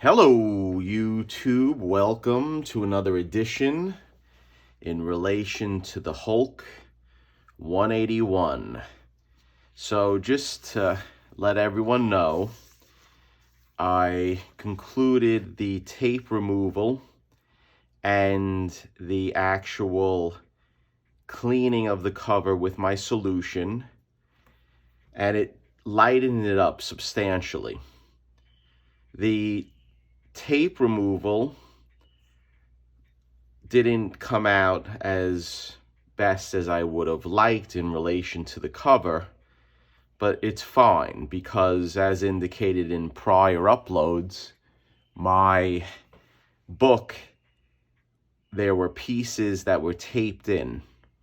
Hello, YouTube. Welcome to another edition in relation to the Hulk 181. So just to let everyone know, I concluded the tape removal and the actual cleaning of the cover with my solution, and it lightened it up substantially. The tape removal didn't come out as best as I would have liked in relation to the cover, but it's fine because, as indicated in prior uploads, my book, there were pieces that were taped in.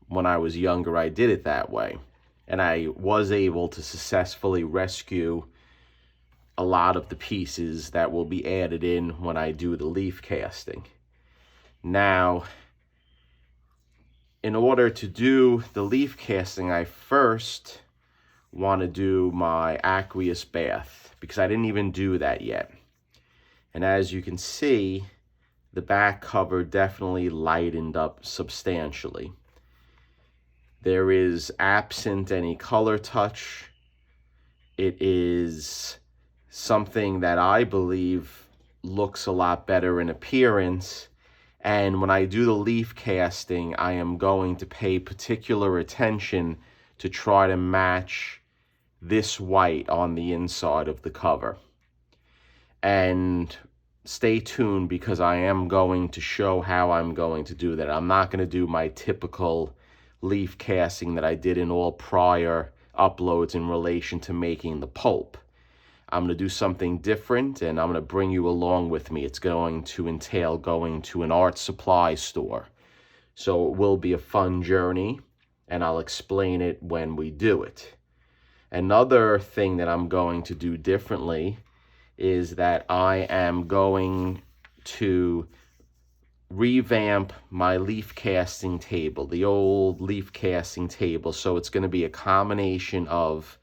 When I was younger, I did it that way, and I was able to successfully rescue a lot of the pieces that will be added in when I do the leaf casting. Now, in order to do the leaf casting, I first want to do my aqueous bath because I didn't even do that yet. And as you can see, the back cover definitely lightened up substantially. There is absent any color touch. It is something that I believe looks a lot better in appearance. And when I do the leaf casting, I am going to pay particular attention to try to match this white on the inside of the cover. And stay tuned because I am going to show how I'm going to do that. I'm not going to do my typical leaf casting that I did in all prior uploads in relation to making the pulp. I'm going to do something different, and I'm going to bring you along with me. It's going to entail going to an art supply store. So it will be a fun journey, and I'll explain it when we do it. Another thing that I'm going to do differently is that I am going to revamp my leaf casting table, the old leaf casting table. So it's going to be a combination of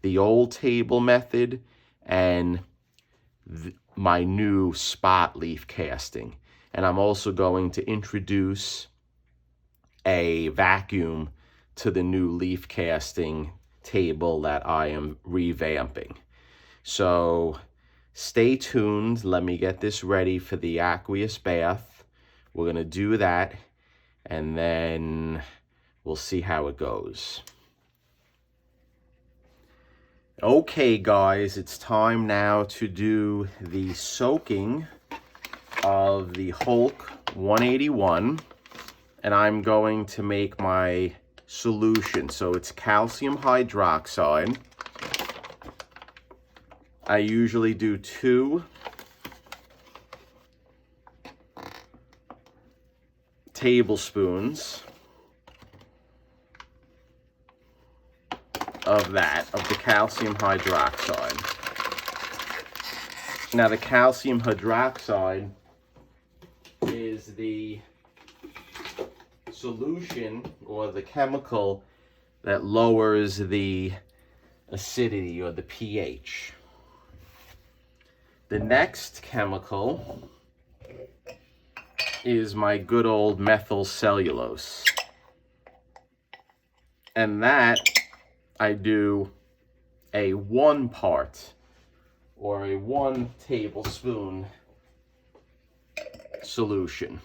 the old table method and my new spot leaf casting. And I'm also going to introduce a vacuum to the new leaf casting table that I am revamping. So stay tuned. Let me get this ready for the aqueous bath. We're going to do that, and then we'll see how it goes. Okay, guys, it's time now to do the soaking of the Hulk 181, and I'm going to make my solution. So it's calcium hydroxide. I usually do 2 tablespoons of the calcium hydroxide. Now, the calcium hydroxide is the solution or the chemical that lowers the acidity or the pH. The next chemical is my good old methyl cellulose. And that I do a 1 part or a 1 tablespoon solution.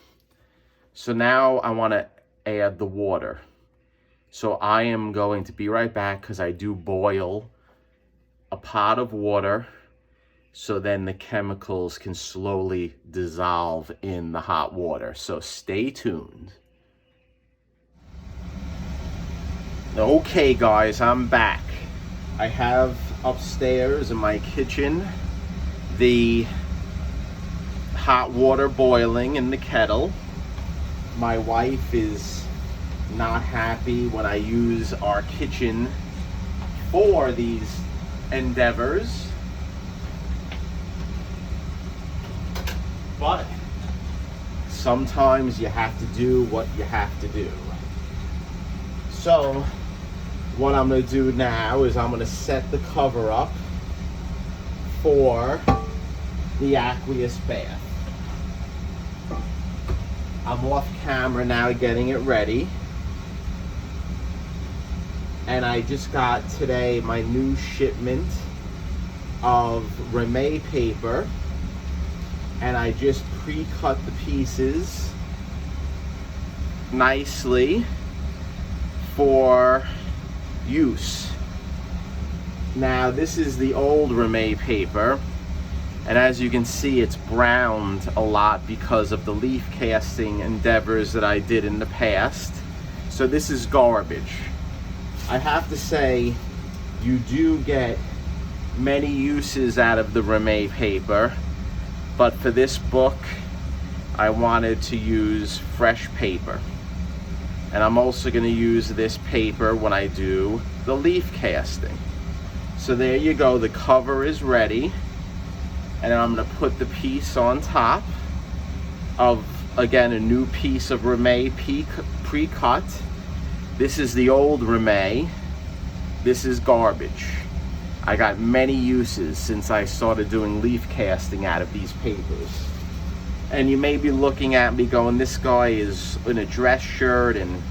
So now I want to add the water. So I am going to be right back because I do boil a pot of water so then the chemicals can slowly dissolve in the hot water. So stay tuned. Okay, guys, I'm back. I have upstairs in my kitchen the hot water boiling in the kettle. My wife is not happy when I use our kitchen for these endeavors, but sometimes you have to do what you have to do. So what I'm going to do now is I'm going to set the cover up for the Aqueous bath. I'm off camera now getting it ready. And I just got today my new shipment of Rame paper. And I just pre-cut the pieces nicely for use. Now this is the old Rame paper. And as you can see, it's browned a lot because of the leaf casting endeavors that I did in the past. So this is garbage. I have to say, you do get many uses out of the Rame paper, but for this book, I wanted to use fresh paper. And I'm also going to use this paper when I do the leaf casting. So there you go, the cover is ready. And I'm going to put the piece on top of, again, a new piece of Rame pre-cut. This is the old Rame. This is garbage. I got many uses since I started doing leaf casting out of these papers. And you may be looking at me going, this guy is in a dress shirt and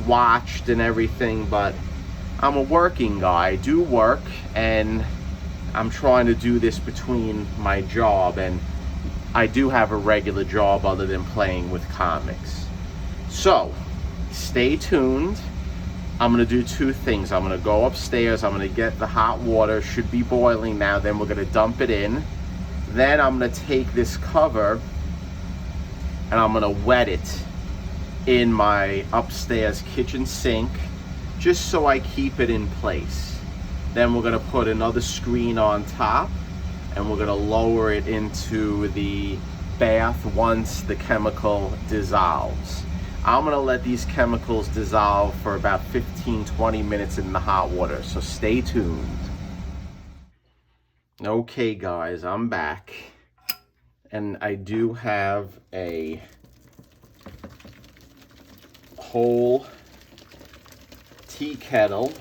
watched and everything, but I'm a working guy. I do work, and I'm trying to do this between my job, and I do have a regular job other than playing with comics. So stay tuned. I'm gonna do two things. I'm gonna go upstairs, I'm gonna get the hot water, should be boiling now, then we're gonna dump it in. Then I'm gonna take this cover and I'm gonna wet it in my upstairs kitchen sink, just so I keep it in place. Then we're gonna put another screen on top, and we're gonna lower it into the bath once the chemical dissolves. I'm gonna let these chemicals dissolve for about 15-20 minutes in the hot water, so stay tuned. Okay guys, I'm back, and I do have a whole tea kettle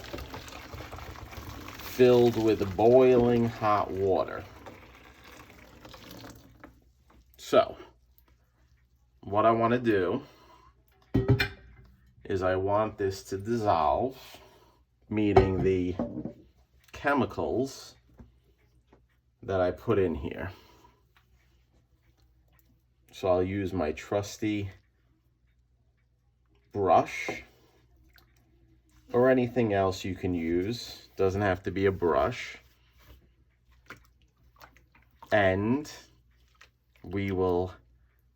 filled with boiling hot water. So what I want to do is I want this to dissolve, meaning the chemicals that I put in here. So I'll use my trusty brush, or anything else you can use. Doesn't have to be a brush. And we will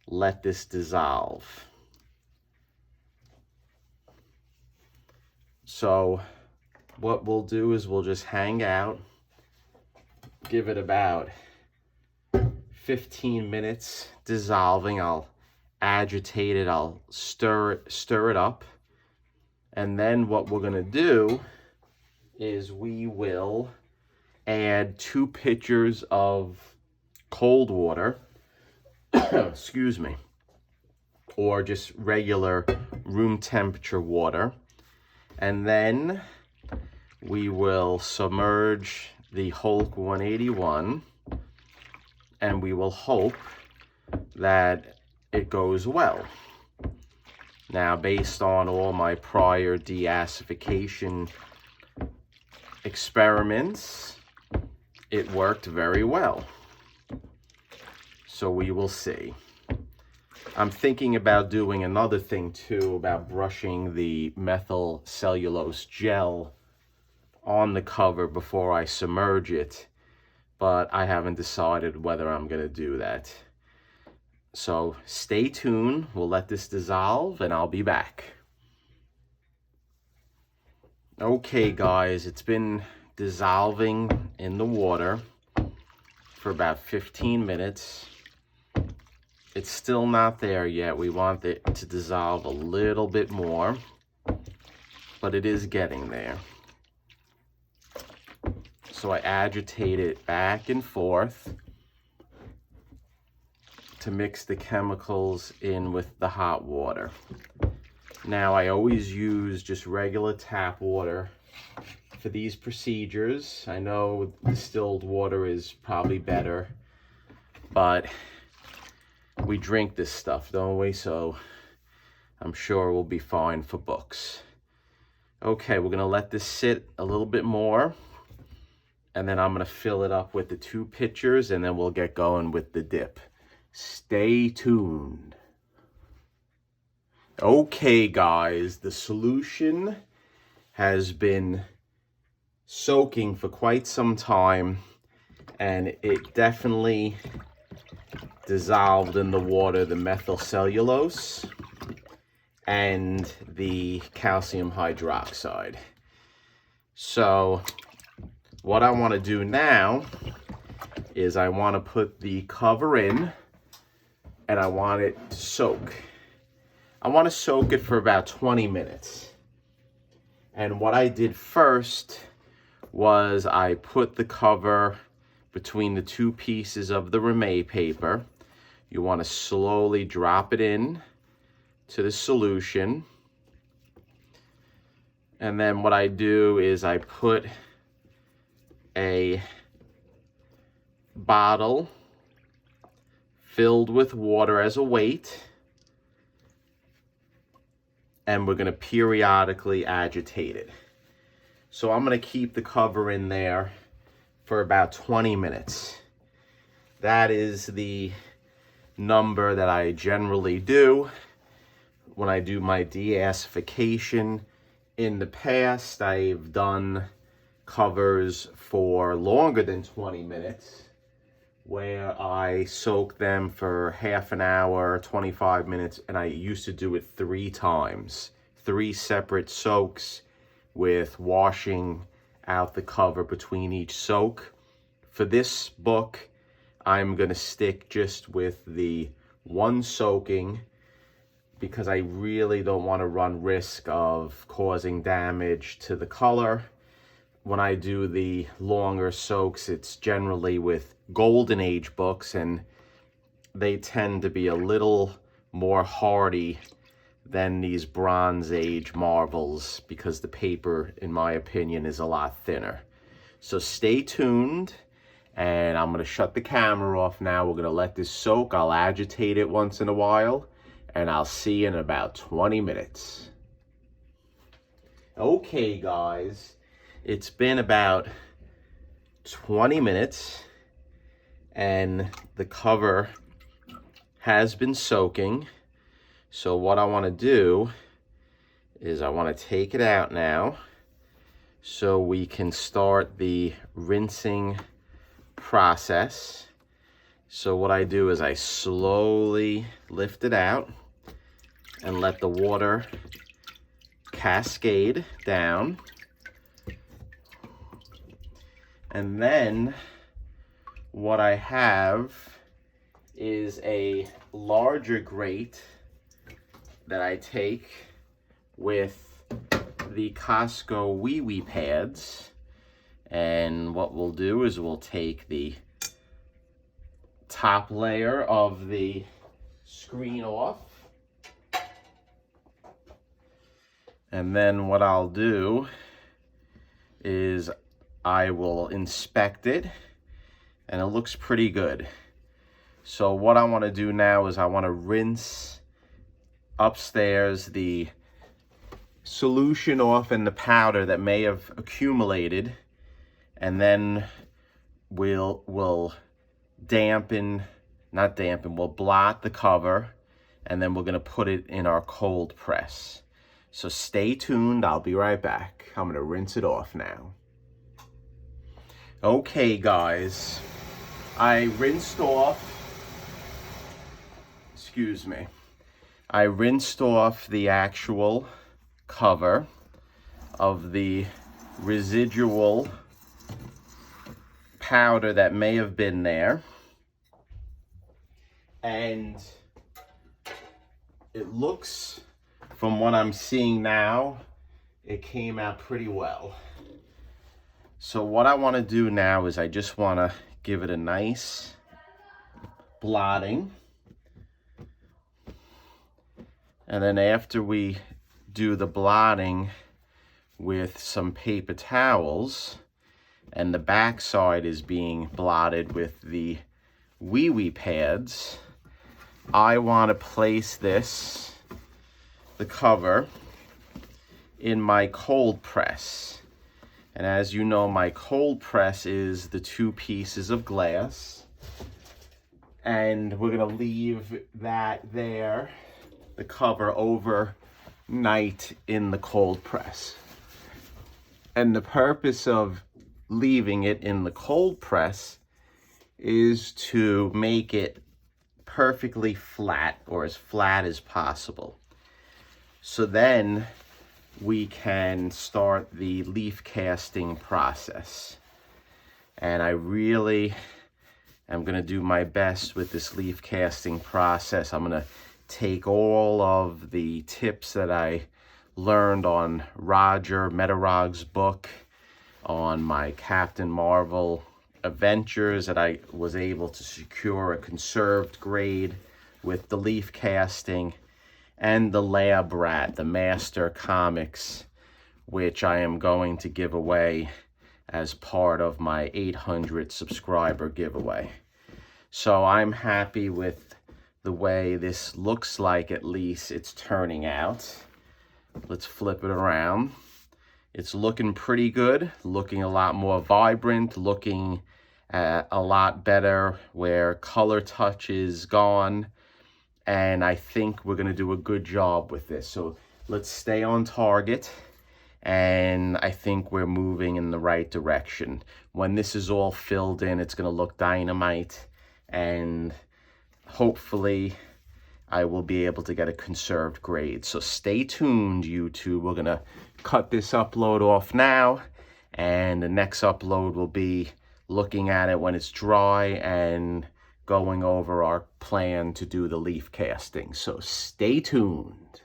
let this dissolve. So what we'll do is we'll just hang out, give it about 15 minutes dissolving. I'll agitate it, I'll stir it up. And then what we're gonna do is we will add 2 pitchers of cold water, excuse me, or just regular room temperature water. And then we will submerge the Hulk 181, and we will hope that it goes well. Now, based on all my prior deacidification experiments, it worked very well. So we will see. I'm thinking about doing another thing too, about brushing the methyl cellulose gel on the cover before I submerge it, but I haven't decided whether I'm going to do that. So stay tuned, we'll let this dissolve, and I'll be back. Okay guys, it's been dissolving in the water for about 15 minutes. It's still not there yet. We want it to dissolve a little bit more, but it is getting there. So I agitate it back and forth to mix the chemicals in with the hot water. Now, I always use just regular tap water for these procedures. I know distilled water is probably better, but we drink this stuff, don't we? So I'm sure we'll be fine for books. Okay, we're gonna let this sit a little bit more, and then I'm gonna fill it up with the 2 pitchers, and then we'll get going with the dip. Stay tuned. Okay, guys, the solution has been soaking for quite some time, and it definitely dissolved in the water the methyl cellulose and the calcium hydroxide. So what I want to do now is I want to put the cover in, and I want it to soak. I want to soak it for about 20 minutes. And what I did first was I put the cover between the 2 pieces of the Ramée paper. You want to slowly drop it in to the solution. And then what I do is I put a bottle filled with water as a weight, and we're going to periodically agitate it. So I'm going to keep the cover in there for about 20 minutes. That is the number that I generally do when I do my deacidification. In the past, I've done covers for longer than 20 minutes, where I soak them for half an hour, 25 minutes, and I used to do it 3 times. 3 separate soaks with washing out the cover between each soak. For this book, I'm gonna stick just with the 1 soaking, because I really don't want to run risk of causing damage to the color. When I do the longer soaks, it's generally with Golden Age books, and they tend to be a little more hardy than these Bronze Age marvels, because the paper, in my opinion, is a lot thinner. So stay tuned, and I'm gonna shut the camera off now. We're gonna let this soak. I'll agitate it once in a while, and I'll see you in about 20 minutes. Okay, guys, it's been about 20 minutes, and the cover has been soaking. So what I want to do is I want to take it out now so we can start the rinsing process. So what I do is I slowly lift it out and let the water cascade down. And then what I have is a larger grate that I take with the Costco Wee Wee pads. And what we'll do is we'll take the top layer of the screen off. And then what I'll do is I will inspect it, and it looks pretty good. So what I want to do now is I want to rinse upstairs the solution off and the powder that may have accumulated, and then we'll blot the cover, and then we're going to put it in our cold press. So stay tuned, I'll be right back. I'm going to rinse it off now. Okay, guys, I rinsed off the actual cover of the residual powder that may have been there, and it looks, from what I'm seeing now, it came out pretty well. So what I want to do now is I just want to give it a nice blotting. And then after we do the blotting with some paper towels, and the back side is being blotted with the wee pads, I want to place this, the cover, in my cold press. And as you know, my cold press is the 2 pieces of glass. And we're going to leave that there, the cover, overnight in the cold press. And the purpose of leaving it in the cold press is to make it perfectly flat, or as flat as possible. So then we can start the leaf casting process. And I really am going to do my best with this leaf casting process. I'm going to take all of the tips that I learned on Roger Metarog's book, on my Captain Marvel adventures, that I was able to secure a conserved grade with the leaf casting, and the Lab Rat, the Master Comics, which I am going to give away as part of my 800 subscriber giveaway. So I'm happy with the way this looks like, at least it's turning out. Let's flip it around. It's looking pretty good, looking a lot more vibrant, looking a lot better where color touch is gone. And I think we're going to do a good job with this. So let's stay on target. And I think we're moving in the right direction. When this is all filled in, it's going to look dynamite. And hopefully I will be able to get a conserved grade. So stay tuned, YouTube. We're going to cut this upload off now. And the next upload will be looking at it when it's dry and going over our plan to do the leaf casting. So stay tuned.